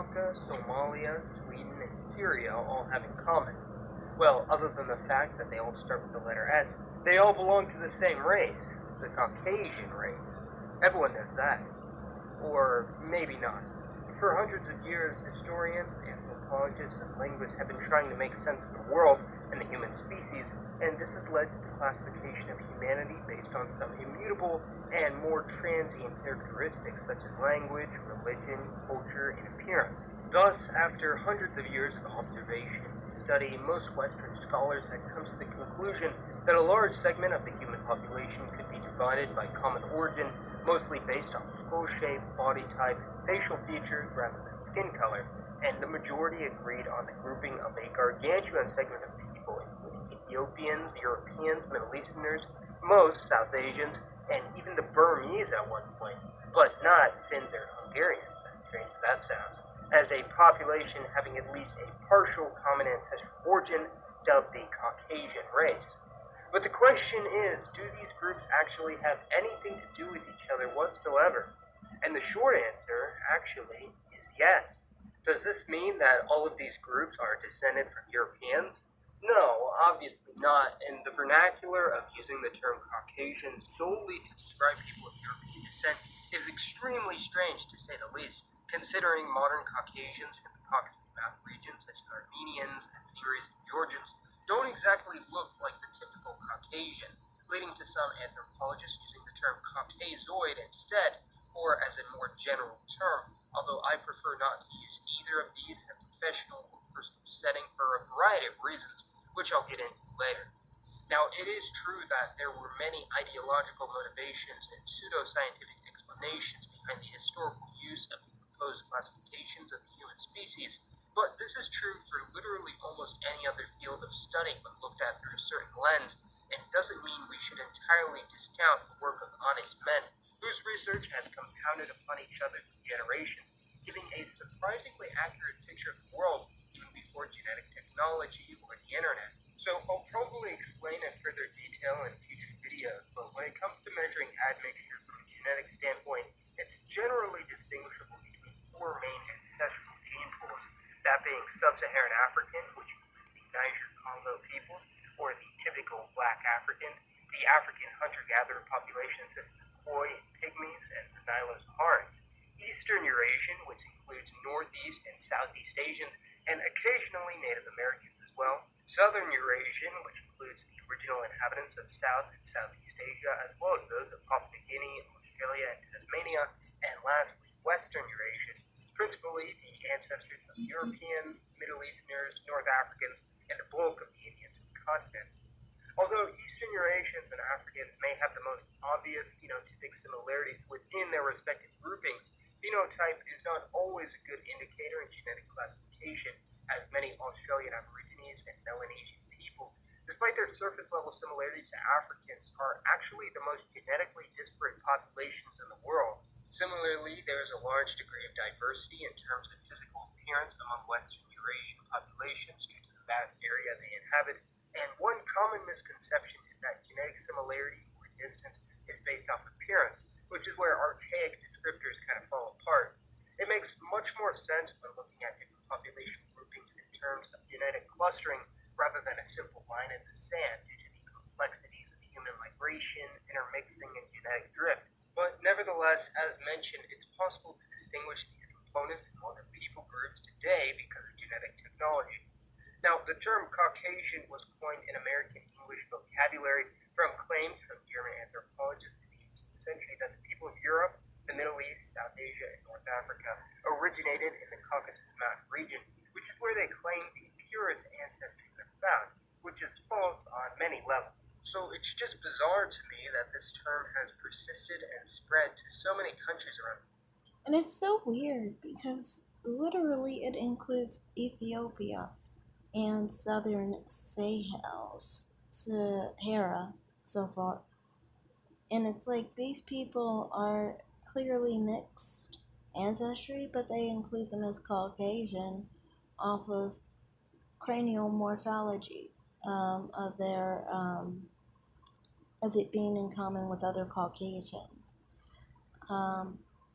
Africa, Somalia, Sweden, and Syria all have in common? Well, other than the fact that they all start with the letter S, they all belong to the same race, the Caucasian race. Everyone knows that. Or maybe not. For hundreds of years, historians, anthropologists, and linguists have been trying to make sense of the world and the human species, and this has led to the classification of humanity based on some immutable and more transient characteristics such as language, religion, culture, and appearance. Thus, after hundreds of years of observation and study, most Western scholars had come to the conclusion that a large segment of the human population could be divided by common origin, mostly based on skull shape, body type, and facial features rather than skin color, and the majority agreed on the grouping of a gargantuan segment of people, including Ethiopians, Europeans, Middle Easterners, most South Asians, and even the Burmese at one point, but not Finns or Hungarians, as strange as that sounds, as a population having at least a partial common ancestral origin, dubbed the Caucasian race. But the question is, do these groups actually have anything to do with each other whatsoever? And the short answer, actually, is yes. Does this mean that all of these groups are descended from Europeans? No, obviously not, and the vernacular of using the term Caucasian solely to describe people of European descent is extremely strange, to say the least, considering modern Caucasians in the Caucasus Mountain region, such as Armenians, Azeris, and Georgians, don't exactly look like the typical Caucasian, leading to some anthropologists using the term Caucasoid instead, or as a more general term, although I prefer not to use either of these in a professional or personal setting for a variety of reasons, which I'll get into later. Now, it is true that there were many ideological motivations and pseudoscientific explanations behind the historical use of the proposed classifications of the human species, but this is true for literally almost any other field of study when looked at through a certain lens, and doesn't mean we should entirely discount the work of honest men whose research has compounded upon each other for generations, giving a surprisingly accurate picture of the world even before genetic technology or the internet. So I'll probably explain in further detail in future videos, but when it comes to measuring admixture from a genetic standpoint, it's generally distinguishable between four main ancestral gene pools, that being sub-Saharan African, which includes the Niger-Congo peoples, or the typical black African, the African hunter-gatherer population system of Khoi and Pygmies, and the Nilo-Saharans, Eastern Eurasian, which includes Northeast and Southeast Asians, and occasionally Native Americans as well, Southern Eurasian, which includes the original inhabitants of South and Southeast Asia, as well as those of Papua New Guinea, Australia, and Tasmania, and lastly, Western Eurasian, principally the ancestors of Europeans, Middle Easterners, North Africans, and the bulk of the Indians of the continent. Although Eastern Eurasians and Africans may have the most obvious phenotypic similarities within their respective groupings, phenotype is not always a good indicator in genetic classification, as many Australian Aborigines and Melanesian peoples, despite their surface-level similarities to Africans, are actually the most genetically disparate populations in the world. Similarly, there is a large degree of diversity in terms of physical appearance among Western Eurasian populations due to the vast area they inhabit, and one common misconception is that genetic similarity or distance is based off appearance, which is where archaic descriptors kind of fall apart. It makes much more sense when looking at different population groupings in terms of genetic clustering rather than a simple line in the sand due to the complexities of human migration, intermixing, and genetic drift. But nevertheless, as mentioned, it's possible to distinguish these components in other people groups today because of genetic technology. Now, the term Caucasian was coined in American English vocabulary from claims from German anthropologists in the 18th century that the people of Europe, the Middle East, South Asia, and North Africa originated in the Caucasus Mountain region, which is where they claim the purest ancestry are found, which is false on many levels. So it's just bizarre to me that this term has persisted and spread to so many countries around the world. And it's so weird because literally it includes Ethiopia and Southern Sahara so far. And it's like these people are clearly mixed ancestry, but they include them as Caucasian off of cranial morphology of their of it being in common with other Caucasians.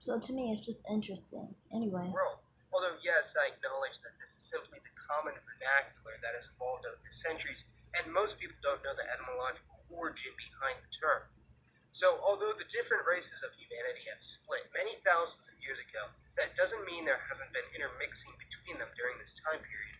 So to me, it's just interesting. Anyway. World. Although, yes, I acknowledge that this is simply the common vernacular that has evolved over the centuries, and most people don't know the etymological origin behind the term. So, although the different races of humanity have split many thousands of years ago, that doesn't mean there hasn't been intermixing between them during this time period.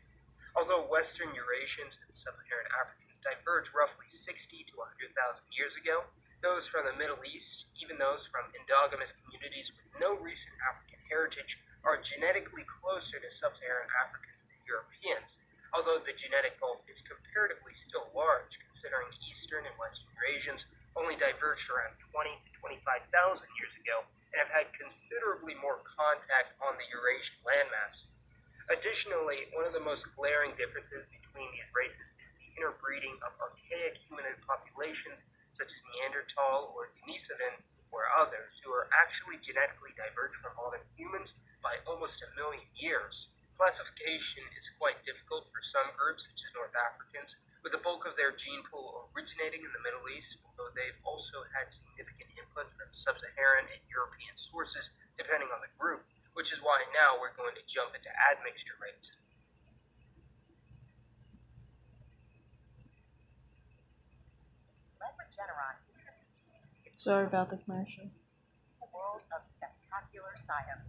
Although Western Eurasians and Sub-Saharan Africans diverged roughly 60 to 100,000 years ago, those from the Middle East, even those from endogamous communities with no recent African heritage, are genetically closer to Sub-Saharan Africans than Europeans, although the genetic gulf is comparatively still large, considering Eastern and Western Eurasians only diverged around 20 to 25,000 years ago and have had considerably more contact on the Eurasian landmass. Additionally, one of the most glaring differences between these races is the interbreeding of archaic humanoid populations such as Neanderthal or Denisovan or others who are actually genetically divergent from modern humans by almost a million years. Classification is quite difficult for some groups, such as North Africans, with the bulk of their gene pool originating in the Middle East, although they've also had significant input from Sub-Saharan and European sources, depending on the group, which is why now we're going to jump into admixture rates. Sorry about the commercial. World of spectacular science.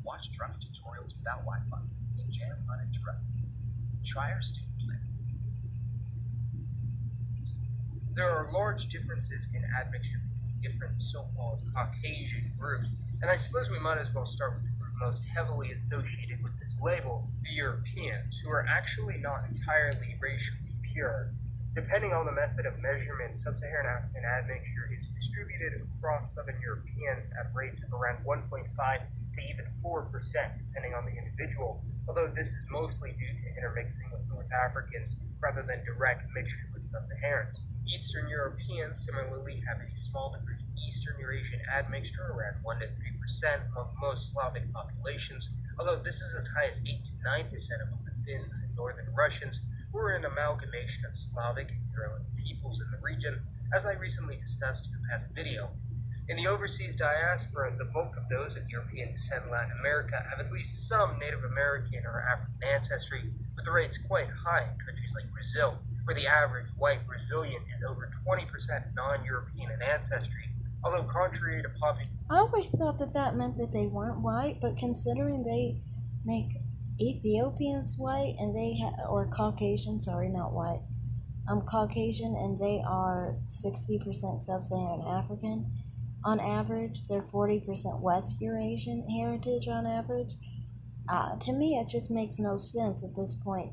Watch driving tutorials without Wi-Fi and jam uninterrupted. Try our student plan. There are large differences in admixture between different so-called Caucasian groups, and I suppose we might as well start with the group most heavily associated with this label, the Europeans, who are actually not entirely racially pure. Depending on the method of measurement, Sub-Saharan African admixture is distributed across Southern Europeans at rates of around 1.5 to even 4%, depending on the individual, although this is mostly due to intermixing with North Africans rather than direct mixture with Sub-Saharans. Eastern Europeans similarly have a small degree of Eastern Eurasian admixture, around 1 to 3% among most Slavic populations, although this is as high as 8 to 9% among the Finns and Northern Russians, who are an amalgamation of Slavic and Euro peoples in the region, as I recently discussed in a past video. In the overseas diaspora, the bulk of those of European descent in Latin America have at least some Native American or African ancestry, with the rates quite high in countries like Brazil, where the average white Brazilian is over 20% non-European in ancestry, although contrary to popular... I always thought that meant that they weren't white, but considering they make Ethiopians white and or Caucasian, sorry, not white, Caucasian, and they are 60% Sub-Saharan African on average, they're 40% West Eurasian heritage on average. To me, it just makes no sense at this point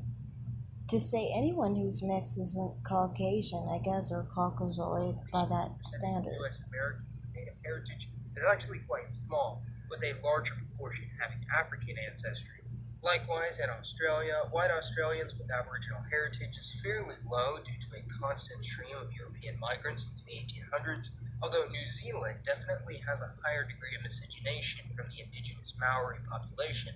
to say anyone who's mixed isn't Caucasian, I guess, or Caucasoid by that standard. U.S. American native heritage is actually quite small, with a larger proportion having African ancestry. Likewise, in Australia, white Australians with Aboriginal heritage is fairly low due to a constant stream of European migrants since the 1800s, although New Zealand definitely has a higher degree of miscegenation from the indigenous Maori population.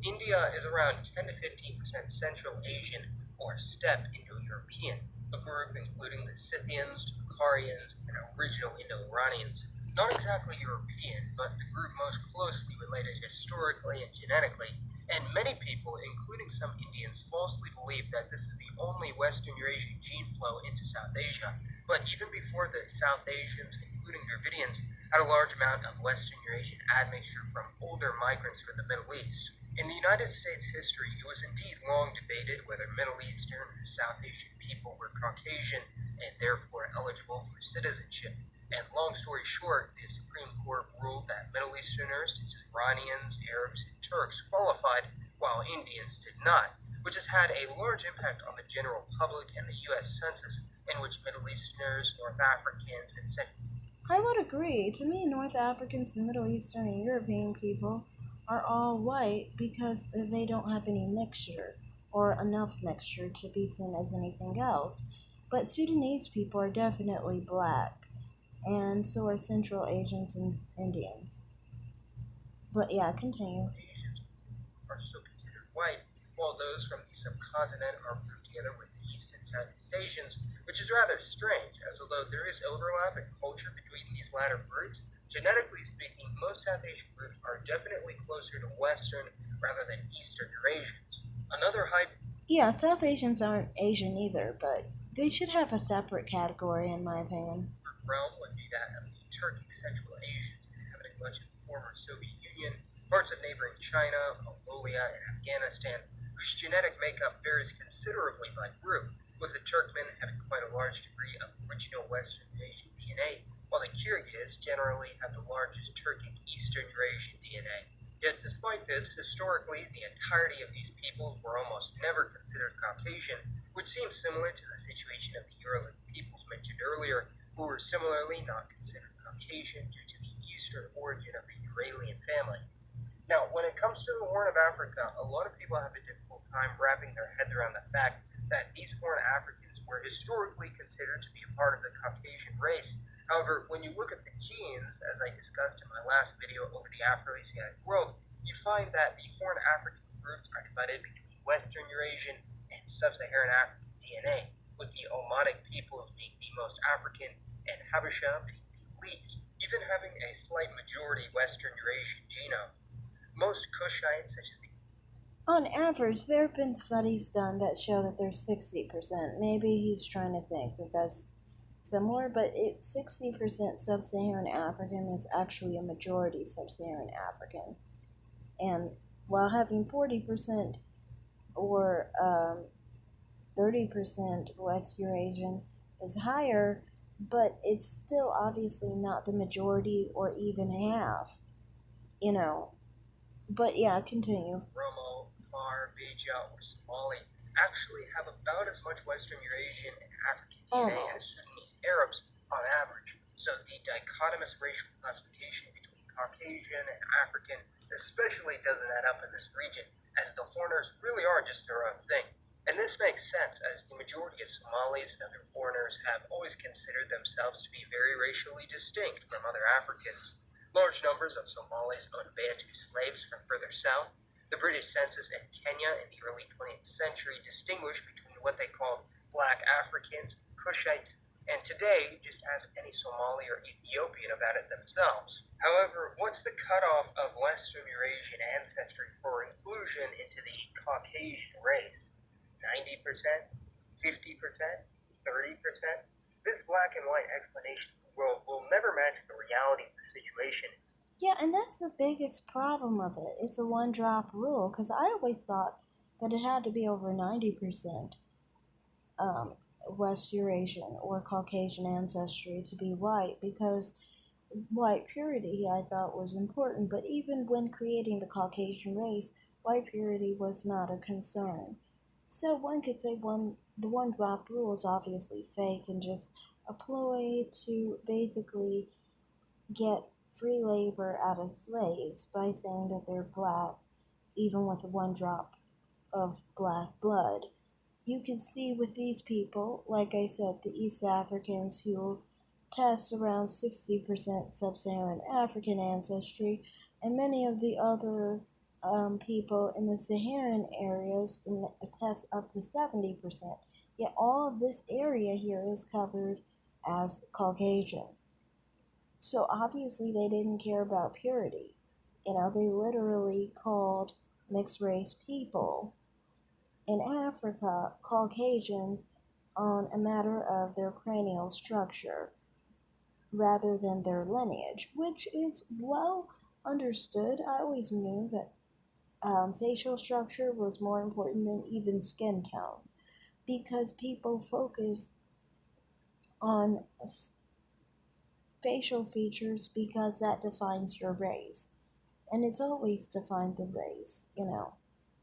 India is around 10 to 15% Central Asian or Steppe Indo-European, a group including the Scythians, Tocharians, and original Indo-Iranians. Not exactly European, but the group most closely related historically and genetically, and many people, including some Indians, falsely believe that this is the only Western Eurasian gene flow into South Asia, but even before the South Asians, including Dravidians, had a large amount of Western Eurasian admixture from older migrants from the Middle East. In the United States history, it was indeed long debated whether Middle Eastern or South Asian people were Caucasian and therefore eligible for citizenship. And long story short, the Supreme Court ruled that Middle Easterners, such as Iranians, Arabs, and Turks, qualified, while Indians did not, which has had a large impact on the general public and the U.S. Census, in which Middle Easterners, North Africans, and I would agree. To me, North Africans and Middle Eastern and European people are all white because they don't have any mixture or enough mixture to be seen as anything else. But Sudanese people are definitely black, and so are Central Asians and Indians. But yeah, continue. Asians are still considered white, while those from the subcontinent are grouped together with East and Southeast Asians, which is rather strange, as although there is overlap in culture between these latter groups, genetically speaking, most South Asian groups are definitely closer to Western rather than Eastern Eurasians. Another high Yeah, South Asians aren't Asian either, but they should have a separate category, in my opinion. realm would be that of the Turkic Central Asians inhabiting much of the former Soviet Union, parts of neighboring China, Mongolia, and Afghanistan, whose genetic makeup varies considerably by group, with the Turkmen having quite a large degree of original Western Eurasian DNA, while the Kyrgyz generally have the largest Turkic Eastern Eurasian DNA. Yet despite this, historically, the entirety of these peoples were almost never considered Caucasian, which seems similar to the situation of the Uralic peoples mentioned earlier, who were similarly not considered Caucasian due to the eastern origin of the Uralian family. Now, when it comes to the Horn of Africa, a lot of people have a difficult time wrapping their heads around the fact that these Horn Africans were historically considered to be a part of the Caucasian race. However, when you look at the genes, as I discussed in my last video over the Afro-Asiatic world, you find that the Horn African groups are divided between Western Eurasian and Sub-Saharan African DNA, with the Omotic peoples being the most African and Habesha being the least, even having a slight majority Western Eurasian genome. Most Kushites, such as the On average, there have been studies done that show that there's 60%. Maybe he's trying to think that that's similar, but 60% sub-Saharan African is actually a majority sub-Saharan African. And while having 40% or 30% West Eurasian is higher, but it's still obviously not the majority or even half, you know. But yeah, continue. Romo, Khmer, Beja, or Somali actually have about as much Western Eurasian and African DNA as Almost. Sudanese Arabs on average. So the dichotomous racial classification between Caucasian and African especially doesn't add up in this region, as the Horners really are just their own thing. And this makes sense, as the majority of Somalis and other foreigners have always considered themselves to be very racially distinct from other Africans. Large numbers of Somalis owned Bantu slaves from further south. The British census in Kenya in the early 20th century distinguished between what they called black Africans, Kushites, and today just ask any Somali or Ethiopian about it themselves. However, what's the cutoff of Western Eurasian ancestry for inclusion into the Caucasian race? 90%? 50%? 30%? This black and white explanation of the world will never match the reality of the situation. Yeah, and that's the biggest problem of it. It's a one drop rule, because I always thought that it had to be over 90% West Eurasian or Caucasian ancestry to be white, because white purity I thought was important, but even when creating the Caucasian race, white purity was not a concern. So one could say the one drop rule is obviously fake and just a ploy to basically get free labor out of slaves by saying that they're black, even with one drop of black blood. You can see with these people, like I said, the East Africans who test around 60% sub-Saharan African ancestry, and many of the other people in the Saharan areas test up to 70%. Yet all of this area here is covered as Caucasian. So obviously they didn't care about purity. They literally called mixed race people in Africa Caucasian on a matter of their cranial structure rather than their lineage, which is well understood. I always knew that facial structure was more important than even skin tone because people focus on facial features because that defines your race. And it's always defined the race.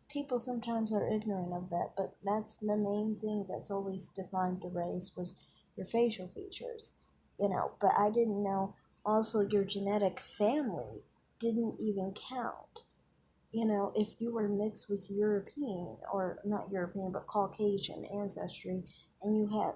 People sometimes are ignorant of that, but that's the main thing that's always defined the race was your facial features. But I didn't know also your genetic family didn't even count. If you were mixed with European, or not European, but Caucasian ancestry, and you had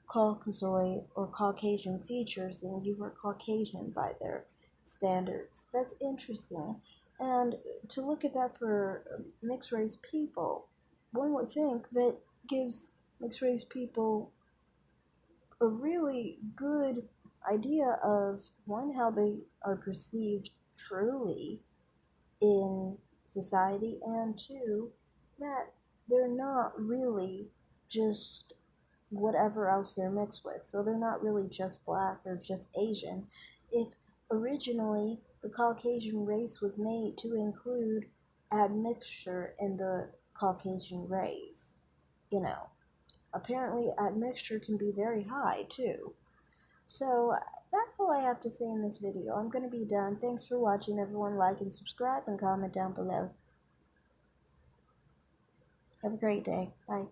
Caucasoid or Caucasian features, then you were Caucasian by their standards. That's interesting. And to look at that for mixed race people, one would think that gives mixed race people a really good idea of one, how they are perceived truly in society, and two, that they're not really just whatever else they're mixed with. So they're not really just black or just Asian. If originally the Caucasian race was made to include admixture in the Caucasian race, you know, apparently admixture can be very high too. So that's all I have to say in this video. I'm going to be done. Thanks for watching, everyone. Like and subscribe and comment down below. Have a great day. Bye.